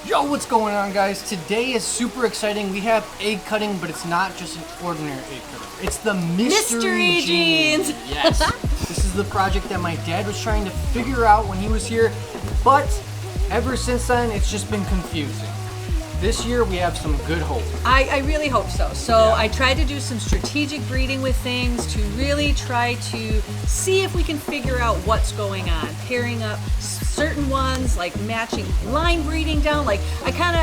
Yo, what's going on, guys? Today is super exciting. We have egg cutting, but it's not just an ordinary egg cutter. It's the mystery genes. Yes. This is the project that my dad was trying to figure out when he was here, but ever since then, it's just been confusing. This year, we have some good hope. I really hope so. So I tried to do some strategic breeding with things to really try to see if we can figure out what's going on. Pairing up certain ones, like matching line breeding down. Like I kind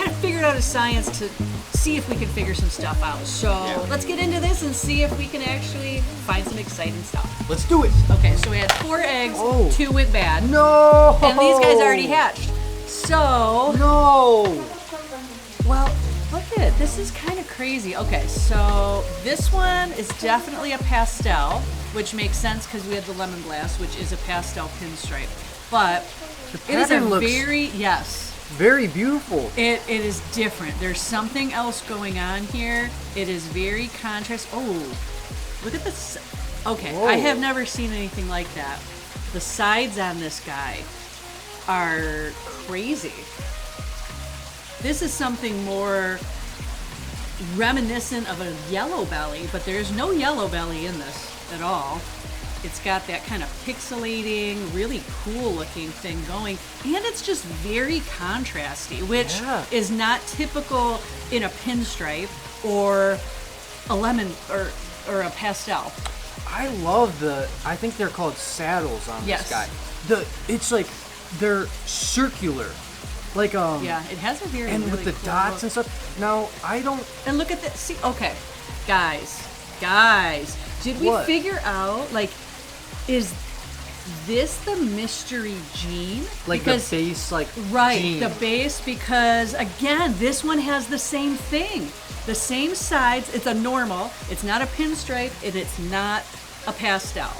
of figured out a science to see if we can figure some stuff out. So let's get into this and see if we can actually find some exciting stuff. Let's do it. Okay, so we had 4 eggs, 2 went bad. No! And these guys already hatched. So, no! Well, look at it. This is kind of crazy. Okay, so this one is definitely a pastel, which makes sense because we had the lemon blast, which is a pastel pinstripe. But it is a very, very beautiful. It is different. There's something else going on here. It is very contrast. Oh, look at this. Okay, whoa. I have never seen anything like that. The sides on this guy are crazy. This is something more reminiscent of a yellow belly, but there's no yellow belly in this at all. It's got that kind of pixelating, really cool looking thing going, and it's just very contrasty, which is not typical in a pinstripe or a lemon or a pastel. I love I think they're called saddles on this guy. It's like they're circular, like yeah, it has a very and really with the cool dots look. and stuff. Now I don't. And look at this. See, okay, guys, did we figure out, like, is this the mystery gene? Like because, the base, like gene. The base, because again, this one has the same thing, the same sides. It's a normal. It's not a pinstripe, and it's not a pastel.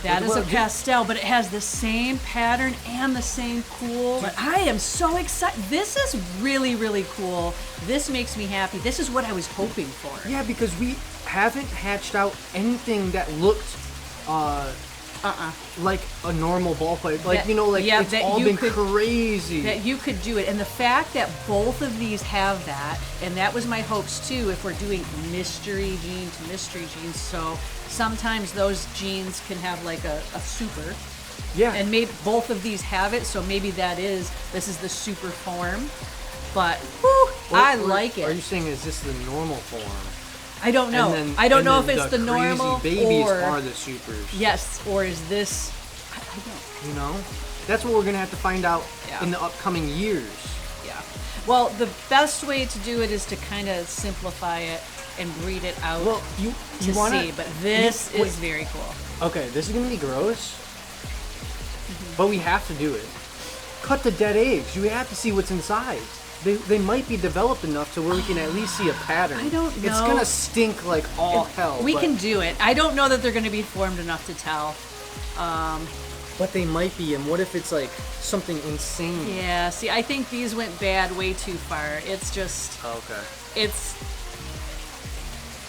That is a pastel, but it has the same pattern and the same cool. But I am so excited. This is really, really cool. This makes me happy. This is what I was hoping for. Yeah, because we haven't hatched out anything that looked like a normal ball plate. Like, it's all been crazy. That you could do it. And the fact that both of these have that, and that was my hopes too, if we're doing mystery gene to mystery gene. So sometimes those genes can have like a super. Yeah. And maybe both of these have it, so maybe this is the super form. But I like it. Are you saying is this the normal form? I don't know. I don't know if it's the normal babies or are the supers. Yes, or is this? I don't. You know, that's what we're gonna have to find out in the upcoming years. Yeah. Well, the best way to do it is to kind of simplify it and breed it out. Well, you want to see, but this is very cool. Okay, this is gonna be gross, but we have to do it. Cut the dead eggs. You have to see what's inside. They might be developed enough to where we can at least see a pattern. I don't know. It's gonna stink like all hell. We can do it. I don't know that they're gonna be formed enough to tell. But they might be, and what if it's like something insane? Yeah, see, I think these went bad way too far. It's just... Okay.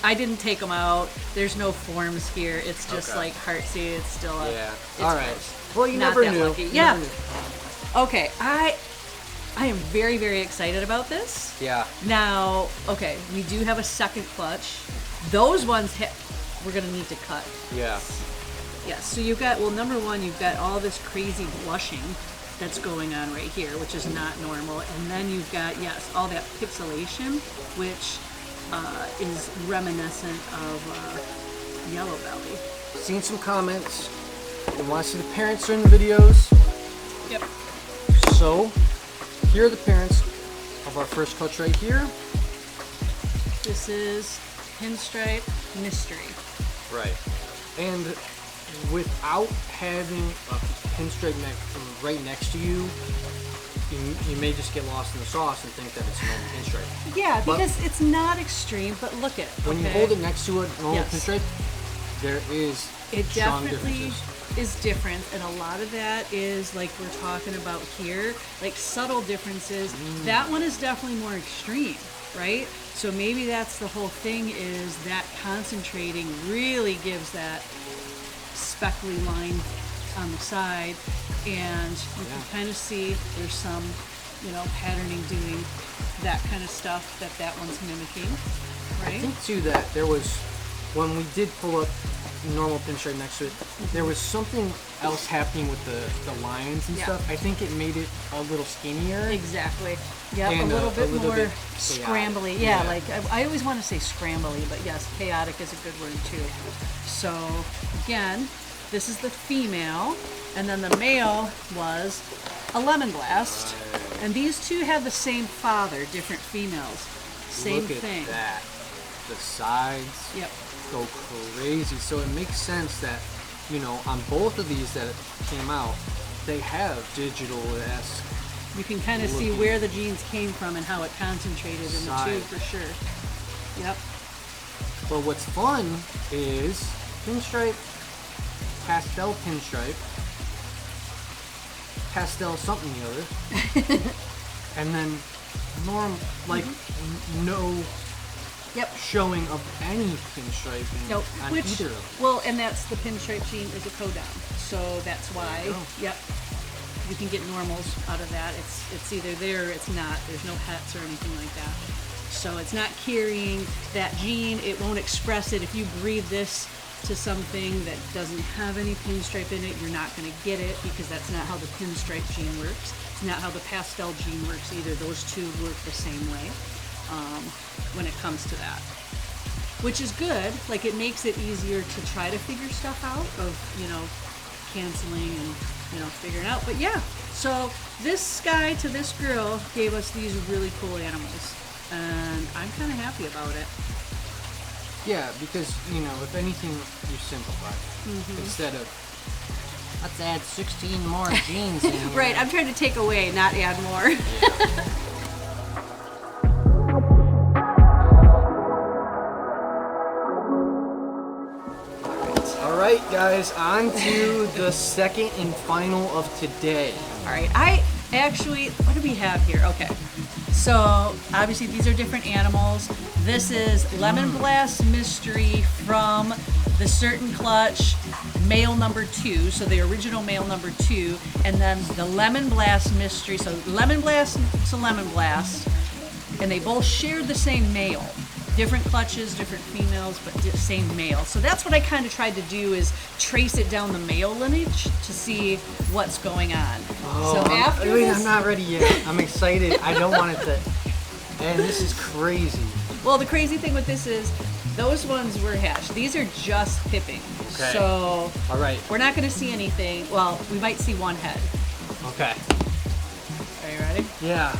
I didn't take them out. There's no forms here. It's just like heartsy. It's still a... Yeah. It's all right. gross. Well, you Not never that knew. lucky. You Yeah. never knew. Okay, I am very, very excited about this. Yeah. Now, okay, we do have a second clutch. Those ones we're gonna need to cut. Yeah. Yes, so you've got, number one, you've got all this crazy blushing that's going on right here, which is not normal. And then you've got, all that pixelation, which is reminiscent of yellow belly. Seen some comments. They want to see the parents in the videos. Yep. So, here are the parents of our first clutch right here. This is pinstripe mystery. Right. And without having a pinstripe right next to you, you may just get lost in the sauce and think that it's a normal pinstripe. Yeah, because it's not extreme, but look at when you hold it next to a normal pinstripe, there is strong definitely differences. Is different, and a lot of that is like we're talking about here, like subtle differences. That one is definitely more extreme, right? So maybe that's the whole thing, is that concentrating really gives that speckly line on the side, and you can kind of see there's some patterning, doing that kind of stuff that one's mimicking, I right? think too that there was, when we did pull up normal pinstripe next to it, there was something else happening with the lines and stuff. I think it made it a little skinnier. Exactly. Yeah, And, a little bit a little more bit scrambly. chaotic. Yeah, Yeah. like I always want to say scrambly, but yes, chaotic is a good word too. So again, this is the female, and then the male was a lemon blast, and these two have the same father, different females, same Look at thing. that. The sides Yep. go crazy. So it makes sense that, on both of these that came out, they have digital-esque. You can kind of see looking where the genes came from and how it concentrated in the two side. for sure. Yep. But what's fun is pinstripe, pastel pinstripe, pastel something the other, and then no Yep. showing of any pinstriping Nope. on Which, either of them. well, and that's the pinstripe gene is a codon, so that's why. There you go. Yep. You can get normals out of that. It's either there or it's not. There's no hets or anything like that. So it's not carrying that gene. It won't express it. If you breed this to something that doesn't have any pinstripe in it, you're not going to get it because that's not how the pinstripe gene works. It's not how the pastel gene works either. Those two work the same way when it comes to that. Which is good. Like, it makes it easier to try to figure stuff out of, canceling and, figuring out. But yeah, so this guy to this girl gave us these really cool animals. And I'm kind of happy about it. Yeah, because, if anything, you simplify. Instead of, let's add 16 more genes in here. Right, I'm trying to take away, not add more. All right, guys, on to the second and final of today. All right, what do we have here? Okay, so obviously these are different animals. This is Lemon Blast Mystery from the Certain Clutch male number 2, so the original male number 2, and then the Lemon Blast Mystery, so Lemon Blast to Lemon Blast, and they both shared the same male. Different clutches, different females, but same male. So that's what I kind of tried to do, is trace it down the male lineage to see what's going on. So after this, I'm not ready yet. I'm excited. I don't want it to. And this is crazy. well, the crazy thing with this is those ones were hatched. These are just pipping. Okay. So All right. we're not going to see anything. Well, we might see one head. Okay. Are you ready? Yeah.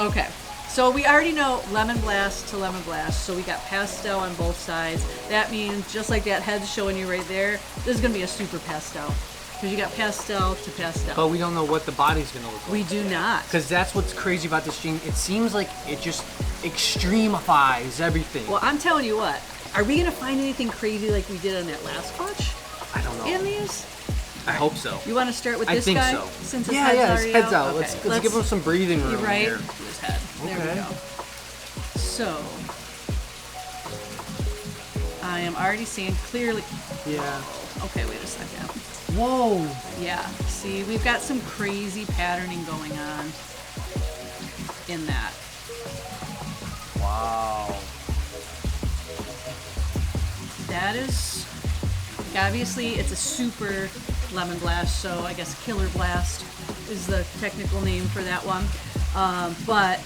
Okay. So we already know Lemon Blast to Lemon Blast, so we got pastel on both sides. That means, just like that head's showing you right there, this is going to be a super pastel. Because you got pastel to pastel. But we don't know what the body's going to look like. We do not. Because that's what's crazy about this gene. It seems like it just extremifies everything. Well, I'm telling you what, are we going to find anything crazy like we did on that last clutch I don't know. in these? I hope so. You want to start with I this think guy? so. Since his Yeah, head's his already head's out. Okay, Let's give him some breathing room You're right. here. His head. There we Okay. go. So, I am already seeing clearly. Yeah. Okay, wait a second. Whoa. Yeah, see, we've got some crazy patterning going on in that. Wow. That is, obviously, it's a super lemon blast, so I guess killer blast is the technical name for that one. But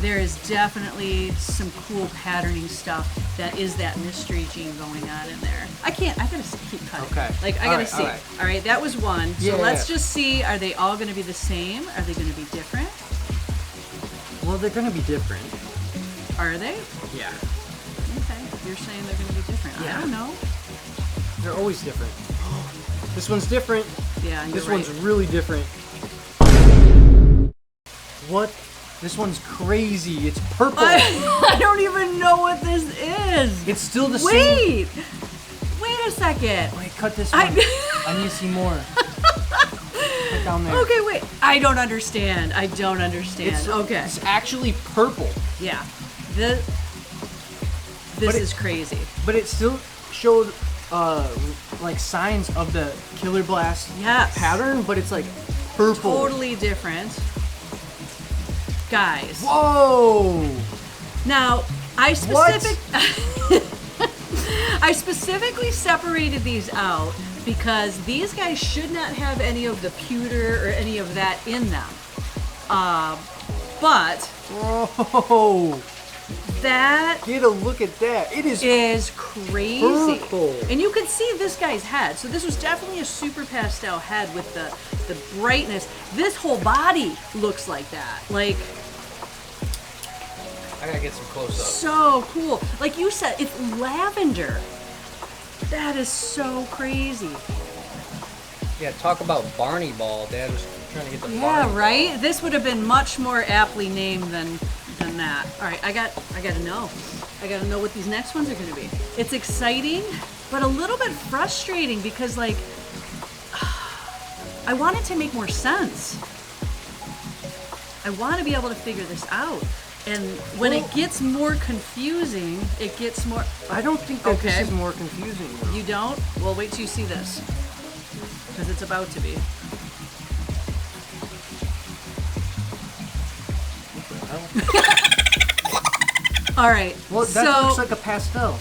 there is definitely some cool patterning stuff that is that mystery gene going on in there. I gotta keep cutting. Okay. Like, I All gotta right, see. all right. All right, that was one. So Yeah. let's just see, are they all gonna be the same? Are they gonna be different? Well, they're going to be different. Are they? Yeah. Okay, you're saying they're gonna be different. Yeah. I don't know. They're always different. This one's different. Yeah, you're This right. one's really different. What? This one's crazy. It's purple. I don't even know what this is. It's still the same. Wait a second. Wait, cut this one. I need to see more. Cut down there. Okay, wait. I don't understand. Okay. It's actually purple, Yeah. This But it- is crazy. but it still showed like signs of the killer blast Yes. pattern, but it's like purple. Totally different. Guys. Whoa! Now, I specifically separated these out because these guys should not have any of the pewter or any of that in them. But Whoa! that Get a look at that. It is crazy. purple. And you can see this guy's head. So this was definitely a super pastel head with the brightness. This whole body looks like that. Like, I gotta get some close up. so cool. Like you said, it's lavender. That is so crazy. Yeah, talk about Barney Ball. Dad was trying to get the Yeah, Barney right? This would have been much more aptly named than that. All right, I gotta know. I gotta know what these next ones are gonna be. It's exciting, but a little bit frustrating because, like, I want it to make more sense. I want to be able to figure this out. And when it gets more confusing, it gets more... I don't think that this Okay. is more confusing, though. You don't? Well, wait till you see this. Because it's about to be. All right. Well, that so, looks like a pastel.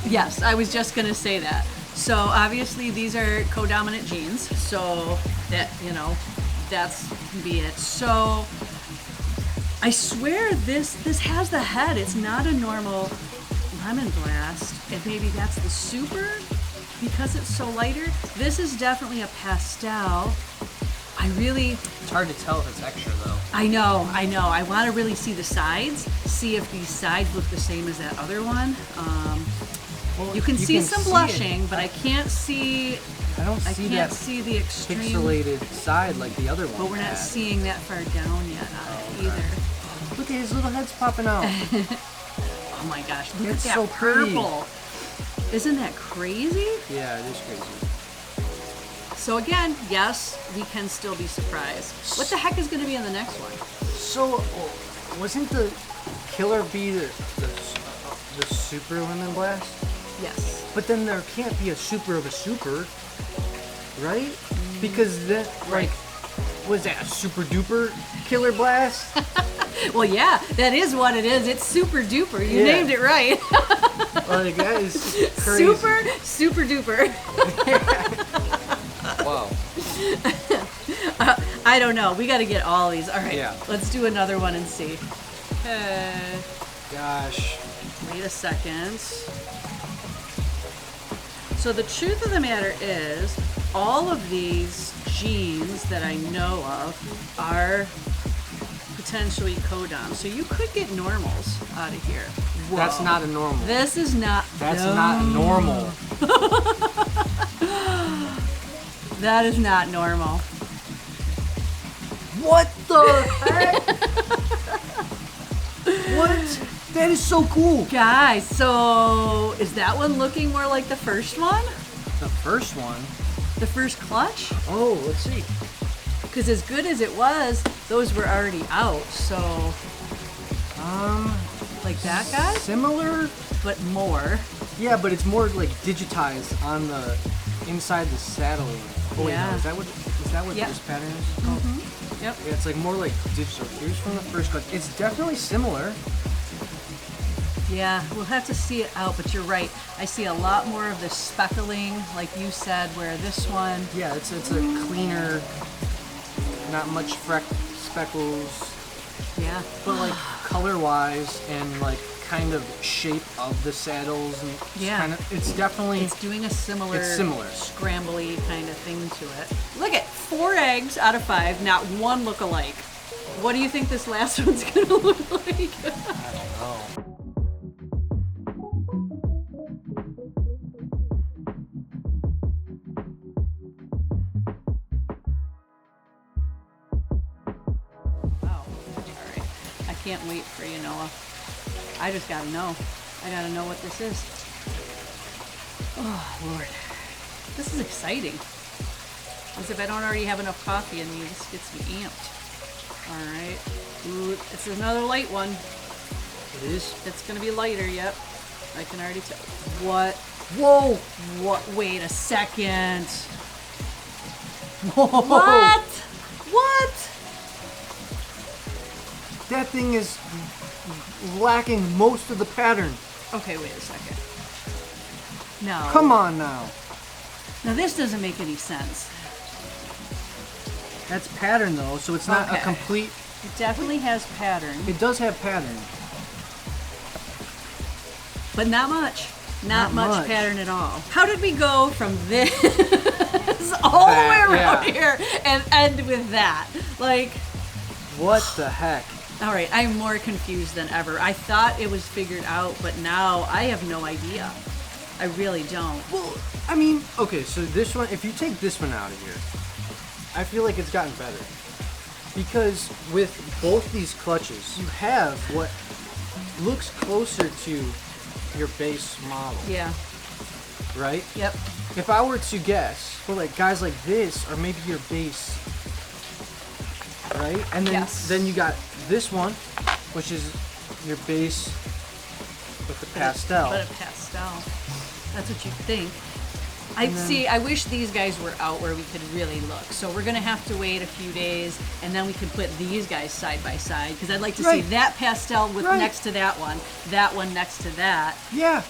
yes, I was just going to say that. So obviously these are codominant genes. So that, that's can be it. So I swear this has the head. It's not a normal lemon blast. And maybe that's the super because it's so lighter. This is definitely a pastel. It's hard to tell if it's extra, though. I know. I want to really see the sides, see if these sides look the same as that other one. Well, You can see some see blushing, it. but I can't see. I don't I see can't that see the extreme. pixelated side like the other one. But we're not seeing that far down yet on it either. Look at his little head's popping out. Oh my gosh! Look It's at that so pretty. purple. Isn't that crazy? Yeah, it is crazy. So again, yes, we can still be surprised. What the heck is going to be in the next one? So, wasn't the killer bee the super lemon blast? Yes. But then there can't be a super of a super, right? Because then, like, was that a super duper killer blast? Well, yeah, that is what it is. It's super duper. You Yeah. named it right. Like, that is crazy. Super duper. Wow. I don't know. We got to get all these. All right. Yeah. Let's do another one and see. Gosh. Wait a second. So the truth of the matter is, all of these genes that I know of are potentially codon. So you could get normals out of here. Whoa. That's not a normal. This is not. That's not normal. That is not normal. What the heck? What? That is so cool. Guys, so is that one looking more like the first one? The first one? The first clutch? Oh, let's see. Because as good as it was, those were already out. So, like that guy, Similar? but more. Yeah, but it's more like digitized on the inside the saddle. Oh, wait, Yeah. no, is that what Yep. this pattern is called? Yep. Yeah, it's like more like digital. Here's from the first cut. It's definitely similar. Yeah, we'll have to see it out, but you're right. I see a lot more of the speckling, like you said, where this one. Yeah, it's a cleaner, not much speckles, Yeah. but like color-wise and like kind of shape of the saddles and Yeah. it's definitely It's doing a similar, It's similar. scrambly kind of thing to it. Look at 4 eggs out of 5, not one look alike. What do you think this last one's gonna look like? Oh. Wow. All right. I can't wait for you, Noah. I just gotta know. I gotta know what this is. Oh, Lord. This is exciting. As if I don't already have enough coffee in me, this gets me amped. All right. Ooh, it's another light one. It is. It's gonna be lighter, yep. I can already tell. What? Whoa! What? Wait a second. Whoa! What? What? That thing is lacking most of the pattern. Okay, wait a second. No. Come on now. Now this doesn't make any sense. That's pattern though, so it's not a Okay. complete. It definitely has pattern, It does have pattern. but not much. Not much much. pattern at all. How did we go from this all the way around here and end with that? Like, What the heck? all right, I'm more confused than ever. I thought it was figured out, but now I have no idea. I really don't. Well, I mean, okay, so this one, if you take this one out of here, I feel like it's gotten better. Because with both these clutches, you have what looks closer to your base model, Yeah. right? Yep. If I were to guess, for like guys like this, or maybe your base, right? And then Yes. then you got this one, which is your base with the pastel. But a pastel. That's what you think. I And then- see. I wish these guys were out where we could really look. So we're gonna have to wait a few days, and then we can put these guys side by side because I'd like to see Right. that pastel with Right. next to that one next to that, Yeah.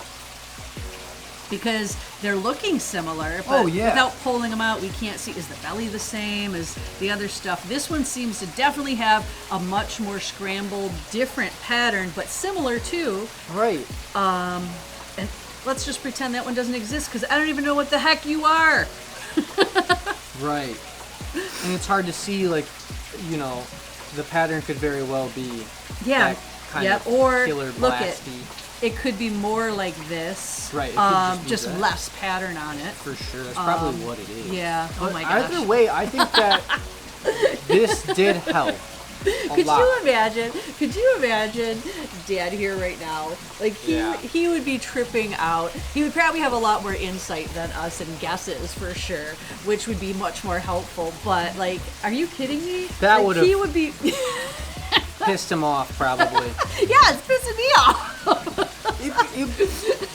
because they're looking similar. But Oh, yeah. without pulling them out, we can't see. Is the belly the same as the other stuff? This one seems to definitely have a much more scrambled, different pattern, but similar too. Right. And let's just pretend that one doesn't exist because I don't even know what the heck you are. Right. And it's hard to see, like, you know, the pattern could very well be Yeah. that kind Yep. of Or killer look at blasty. it could be more like this. Right, it could just be that. less pattern on it. For sure. That's probably what it is. Yeah. Oh But my gosh. either way, I think that this did help. Could lot. you imagine? Could you imagine Dad here right now? Like he would be tripping out. He would probably have a lot more insight than us and guesses for sure, which would be much more helpful. But like, are you kidding me? That like, would've- he would be. Pissed him off, probably. Yeah, it's pissing me off.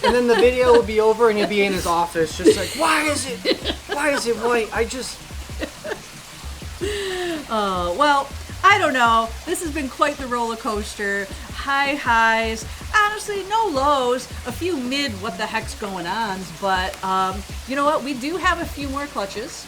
And then the video would be over and he'd be in his office just like, why is it white? I just... Well, I don't know. This has been quite the roller coaster. High highs, honestly, no lows. A few mid what the heck's going on, but you know what? We do have a few more clutches.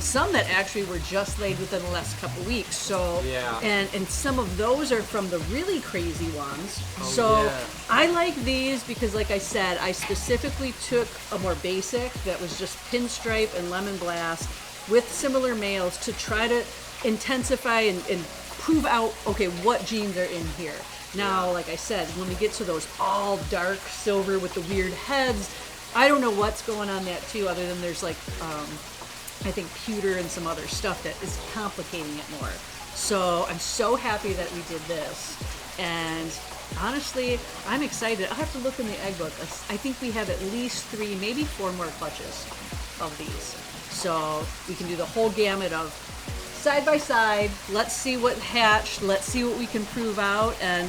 Some that actually were just laid within the last couple weeks. So Yeah. and some of those are from the really crazy ones. Oh, So yeah. I like these because, like I said, I specifically took a more basic that was just pinstripe and lemon blast with similar males to try to intensify and prove out, okay, what genes are in here. Now, like I said, when we get to those all dark silver with the weird heads, I don't know what's going on that too, other than there's like, I think pewter and some other stuff that is complicating it more. So I'm so happy that we did this. And honestly, I'm excited. I'll have to look in the egg book. I think we have at least 3, maybe 4 more clutches of these. So we can do the whole gamut of side by side. Let's see what hatched. Let's see what we can prove out. And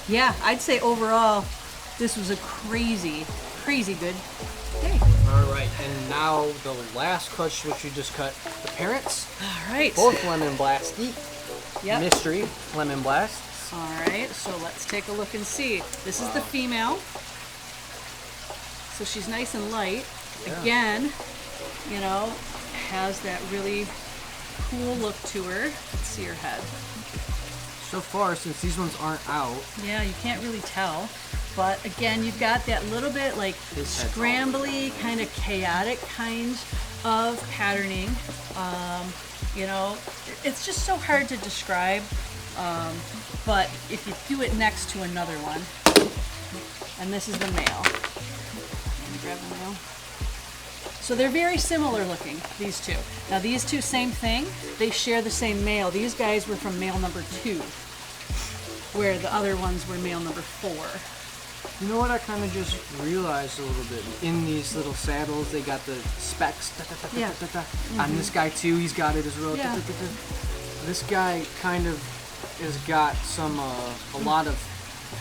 yeah, I'd say overall, this was a crazy, crazy good day. All right, and now the last clutch, which you just cut, the parents, All right. both lemon blasty, Yep. mystery lemon blasts. All right, so let's take a look and see. This is the female. So she's nice and light. Yeah. Again, you know, has that really cool look to her. Let's see her head. So far, since these ones aren't out, Yeah, you can't really tell. But again, you've got that little bit like His head's all scrambly, kind of chaotic kind of patterning. You know, it's just so hard to describe. But if you do it next to another one, and this is the male. Let me grab the male. So they're very similar looking, these two. Now these two, same thing. They share the same male. These guys were from male number 2, where the other ones were male number 4. you know what I kind of just realized a little bit? In these little saddles, they got the specs. Yeah. On this guy too, he's got it as well. Yeah. This guy kind of has got some, a lot of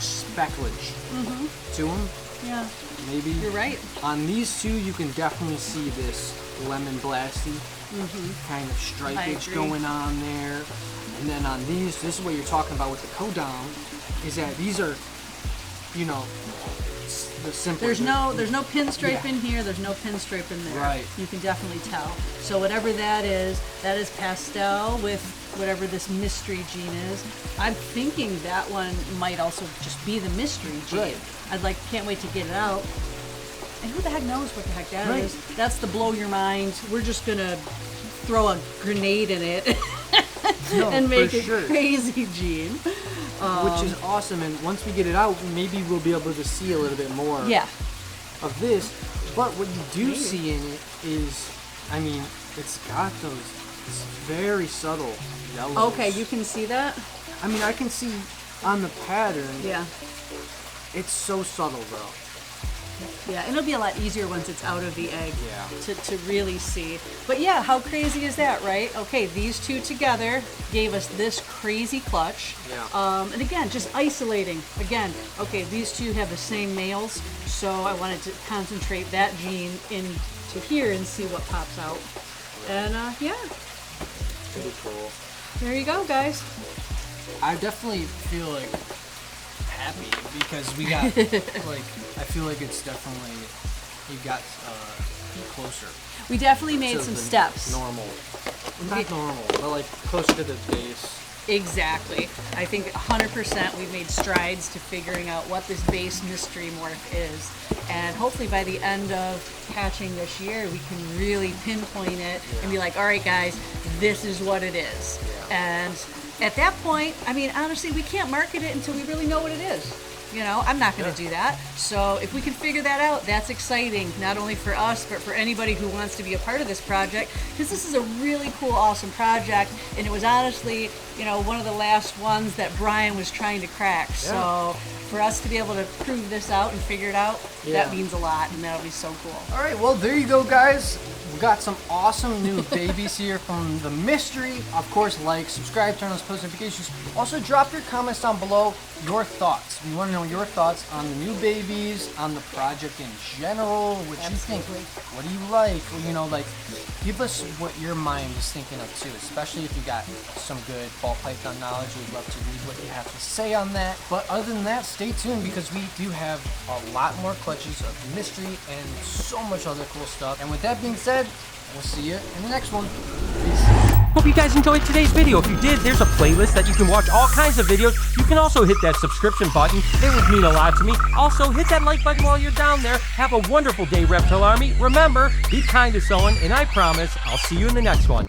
specklage to him. Yeah, Maybe. you're right. On these two, you can definitely see this lemon blasty. kind of stripage going on there. And then on these, this is what you're talking about with the codon, is that these are, you know, the simple. There's no pinstripe in here. There's no pinstripe in there. Right. You can definitely tell. So whatever that is pastel with whatever this mystery gene is. I'm thinking that one might also just be the mystery gene. Right. Can't wait to get it out. And who the heck knows what the heck that is? That's the blow your mind. We're just gonna throw a grenade in it and make it crazy gene. Which is awesome, and once we get it out, maybe we'll be able to see a little bit more of this. But what you do see in it is, I mean, it's got those very subtle yellows. Okay, you can see that? I mean, I can see on the pattern. Yeah. It's so subtle, though. Yeah, and it'll be a lot easier once it's out of the egg to really see. But yeah, how crazy is that, right? Okay, these two together gave us this crazy clutch. Yeah. And again, just isolating. Again, okay, these two have the same males, so I wanted to concentrate that gene into here and see what pops out. And yeah. Pretty cool. There you go, guys. I definitely feel like happy because we got like, I feel like it's definitely, you got closer. We definitely made some steps. Not normal, but like closer to the base. Exactly. I think 100% we've made strides to figuring out what this base mystery morph is. And hopefully by the end of hatching this year, we can really pinpoint it and be like, all right, guys, this is what it is. And at that point, I mean, honestly, we can't market it until we really know what it is. You know, I'm not going to do that. So if we can figure that out, that's exciting, not only for us, but for anybody who wants to be a part of this project, because this is a really cool, awesome project. And it was honestly, you know, one of the last ones that Brian was trying to crack. So for us to be able to prove this out and figure it out, that means a lot, and that'll be so cool. All right, well, there you go, guys. We got some awesome new babies here from the mystery. Of course, like, subscribe, turn on those post notifications. Also, drop your comments down below, your thoughts. We want to know your thoughts on the new babies, on the project in general, what you think. What do you like? Well, you know, like, give us what your mind is thinking of too, especially if you got some good ball python knowledge. We'd love to read what you have to say on that. But other than that, stay tuned because we do have a lot more clutches of mystery and so much other cool stuff. And with that being said, we'll see you in the next one. Peace. Hope you guys enjoyed today's video. If you did, there's a playlist that you can watch all kinds of videos. You can also hit that subscription button. It would mean a lot to me. Also, hit that like button while you're down there. Have a wonderful day, Reptile Army. Remember, be kind to someone, and I promise I'll see you in the next one.